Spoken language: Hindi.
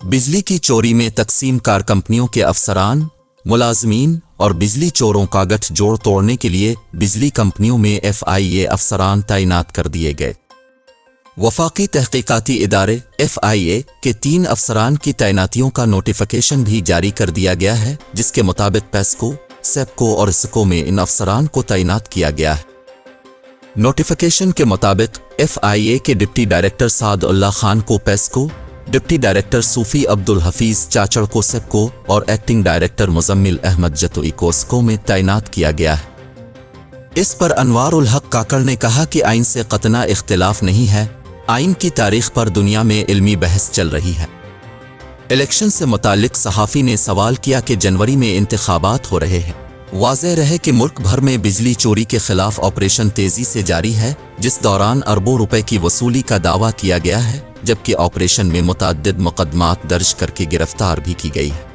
बिजली की चोरी में तकसीम कार कंपनियों के अफसरान, मुलाजमीन और बिजली चोरों का गठजोड़ तोड़ने के लिए बिजली कंपनियों में FIA अफसरान तैनात कर दिए गए। वफाकी तहकीकाती इदारे FIA के 3 अफसरान की तैनातियों का नोटिफिकेशन भी जारी कर दिया गया है, जिसके मुताबिक पेस्को, सेप्को और इसको में इन अफसरान को तैनात किया गया है। नोटिफिकेशन के मुताबिक FIA के डिप्टी डायरेक्टर सादउल्लाह खान को पेस्को, डिप्टी डायरेक्टर सूफी अब्दुल हफीज चाचड़ को सेप्को और एक्टिंग डायरेक्टर मुजम्मिल अहमद जतोई को इसको में तैनात किया गया है। इस पर अनवार उल हक काकड़ ने कहा कि आइन से कतना इख्तिलाफ नहीं है, आइन की तारीख पर दुनिया में इल्मी बहस चल रही है। इलेक्शन से मुतालिक सहाफ़ी ने सवाल किया कि जनवरी में इंतखाबात हो रहे हैं। वाज़ेह रहे कि मुल्क भर में बिजली चोरी के खिलाफ ऑपरेशन तेजी से जारी है, जिस दौरान अरबों रुपए की वसूली का दावा किया गया है, जबकि ऑपरेशन में मुतअद्दिद मुकदमात दर्ज करके गिरफ्तार भी की गई है।